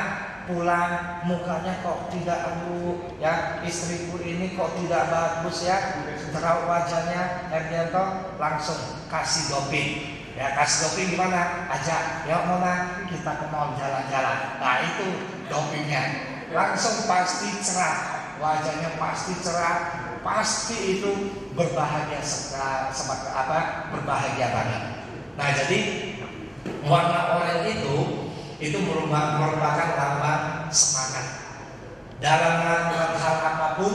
pulang mukanya kok tidak, aduh ya istriku ini kok tidak bagus ya, terau wajahnya, Herdianto langsung kasih doping. Ya kasih doping gimana? Ajak, ya Mona kita ke mall jalan-jalan. Nah itu dopingnya, langsung pasti cerah, wajahnya pasti cerah, pasti itu berbahagia seperti apa? Berbahagia banget. Nah jadi warna oranye itu merupakan lambang semangat. Dalam melakukan hal apapun,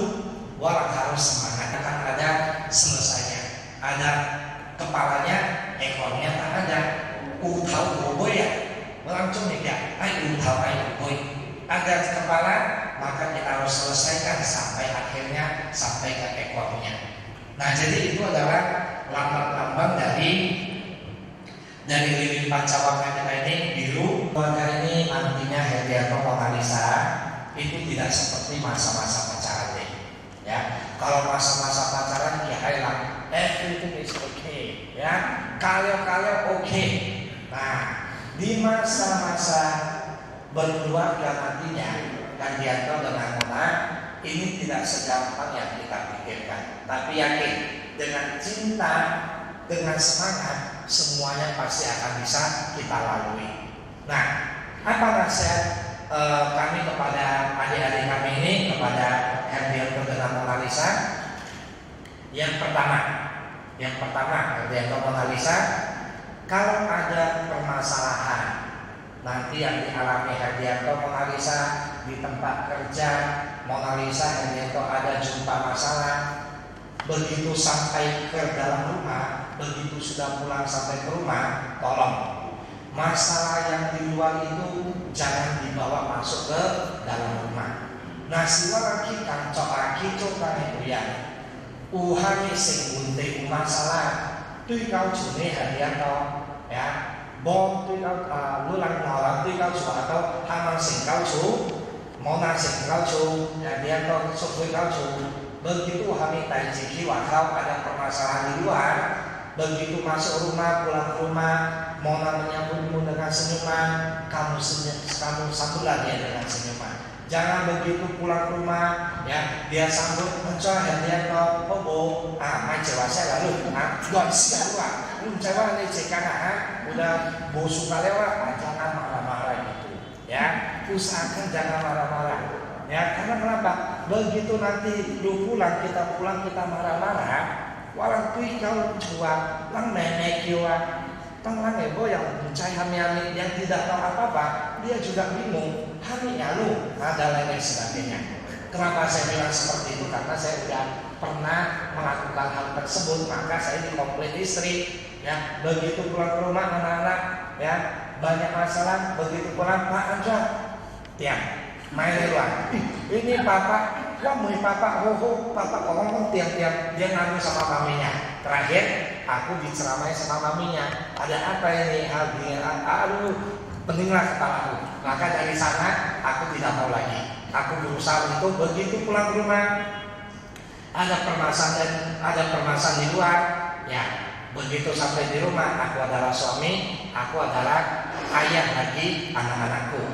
orang harus semangat. Akan ada selesainya. Ada kepalanya, ekornya tak ada. Tahu boy ya, langsung ya. Tahu boy. Ada kepala, maka kita harus selesaikan sampai akhirnya sampai ke ekornya. Nah jadi itu adalah lambang-lambang dari lilin pancawanga kita ini biru. Keluarga ini nantinya Herdianto Mona Lisa itu tidak seperti masa-masa pacaran deh. Ya, kalau masa-masa pacaran ya hilang, everything is okay. Ya, kalau okay. Nah, di masa-masa berkeluarga nantinya Herdianto dengan Mona ini tidak segampang yang kita pikirkan. Tapi yakin dengan cinta, dengan semangat, semuanya pasti akan bisa kita lalui. Nah, apa nasihat kami kepada adik-adik kami ini, kepada Herdianto dengan Mona Lisa? Yang pertama Herdianto Mona Lisa, kalau ada permasalahan nanti yang dialami Herdianto Mona Lisa di tempat kerja, Mona Lisa Herdianto ada jumpa masalah, begitu sampai ke dalam rumah, begitu sudah pulang sampai ke rumah, tolong masalah yang di luar itu jangan dibawa masuk ke dalam rumah. Nasi lagi kancok lagi coba ya, uhani sing masalah, tuy kau cune Herdianto ya, bom tuy kau lulang orang tuy kau cu atau hamang sing kau cu, Mona sing kau cu, Herdianto sok kau cu. Begitu kami tajiki wakau ada permasalahan di luar, begitu masuk rumah, pulang rumah, Mona menyambutmu dengan senyuman, kamu sambutlah dia dengan senyuman. Jangan begitu pulang rumah, ya dia sambut mencari Herdianto, mai cewasnya lalu, gak sih cewa nih cekana, udah bosu kalewa, jangan marah-marah gitu, ya usahakan jangan marah-marah. Ya, karena kenapa? Begitu nanti lu pulang, kita marah-marah, walang kui kau cua, lang nenek kiwa, tang ebo yang mencari hami-hami yang tidak tahu apa-apa, dia juga bingung, haminya lu, ada lain sebagainya. Kenapa saya bilang seperti itu? Karena saya sudah pernah melakukan hal tersebut, maka saya dikomplain istri, ya begitu pulang ke rumah anak-anak, ya banyak masalah, begitu pulang Pak Anja, ya. Main luar. Ini papa, kamu papa, papa ngomong tiang-tiang dia ngadu sama maminya. Terakhir aku diceramai sama maminya. Ada apa ini hal dia? Aduh, peninglah kepalaku. Maka dari sana aku tidak mau lagi. Aku berusaha untuk begitu pulang ke rumah ada permasalahan di luar. Ya, begitu sampai di rumah aku adalah suami, aku adalah ayah bagi anak-anakku.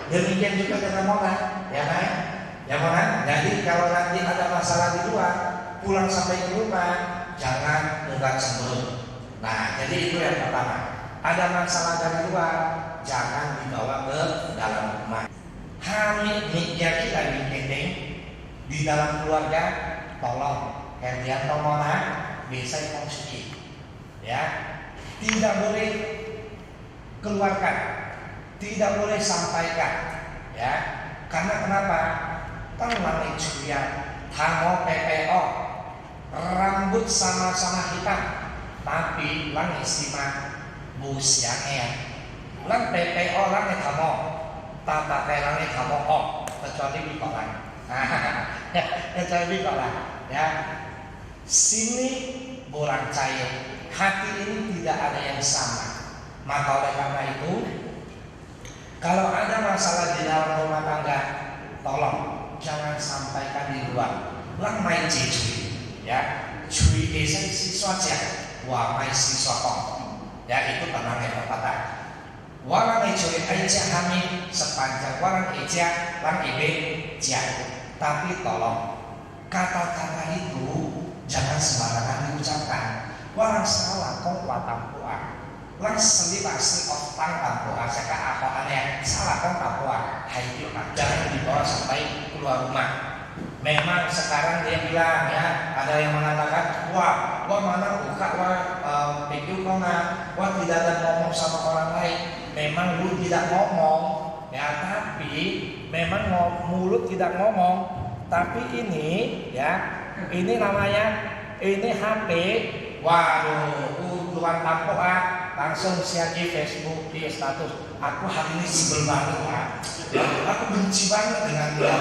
Demikian juga dengan Mona, ya kan? Ya Mona. Jadi kalau nanti ada masalah di luar, pulang sampai ke rumah, jangan mudah cemberut. Nah, jadi itu yang pertama. Ada masalah dari luar, jangan dibawa ke dalam rumah. Hami-haminya kita penting di dalam keluarga, tolong Herdianto Mona bisa konsumsi, ya. Tidak boleh keluarkan. Tidak boleh sampaikan, ya. Karena kenapa? Tanglang cuya, tamo PPO, rambut sama-sama hitam, tapi lang istimewa busiangnya. Lang PPO lang tamo, tata lang tamo kecuali bikolan. Kecuali bikolan, ya. Sini bolang cair, hati ini tidak ada yang sama. Maka oleh karena itu, kalau ada masalah di dalam rumah tangga, tolong jangan sampaikan di luar. Lang main cici, ya. curi esa siswa cia, wa mai siswa kong. Ya itu tenang ya pepatah. Warang curi aja kami sepanjang warang eja lang ibe cia. Tapi tolong kata-kata itu jangan sembarangan diucapkan. Warang salah kong watampuan. Lang selip asli of tang tampuan. Seka apa aneh salah kong tampuan. Hayu jangan dibawa sampai keluar rumah. Memang sekarang dia bilang ya, ada yang mengatakan, wah mana buka, pikir kona, wah tidak ada ngomong sama orang lain. Memang lu tidak ngomong, ya tapi memang mulut tidak ngomong. Tapi ini ya, ini namanya, ini HP. Waduh, tuan tampok langsung share di Facebook, di status. Aku hari ini sebel banget ya, aku benci banget dengan dia.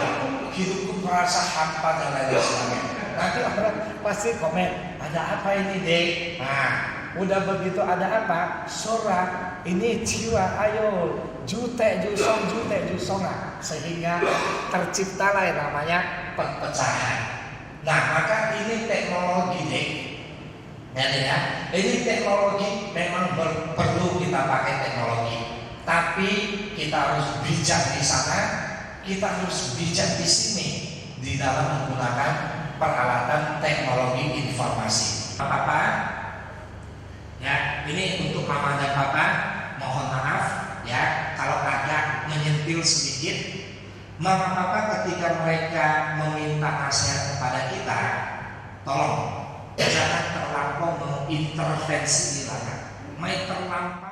Hidupku merasa hampa dan lain sebagainya. Nanti orang pasti komen, ada apa ini dek? Nah, udah begitu ada apa? Sora, ini jiwa, ayo jute jusonga, sehingga terciptalah yang namanya perpecahan. Nah, maka ini teknologi dek. Ya, ini teknologi memang perlu kita pakai teknologi, tapi kita harus bijak di sana. Kita harus bijak di sini di dalam menggunakan peralatan teknologi informasi. Papa, ya ini untuk mama dan papa, mohon maaf ya kalau agak menyentil sedikit. Mama papa ketika mereka meminta nasihat kepada kita, tolong jangan terlampau mengintervensi di sana. Terlampau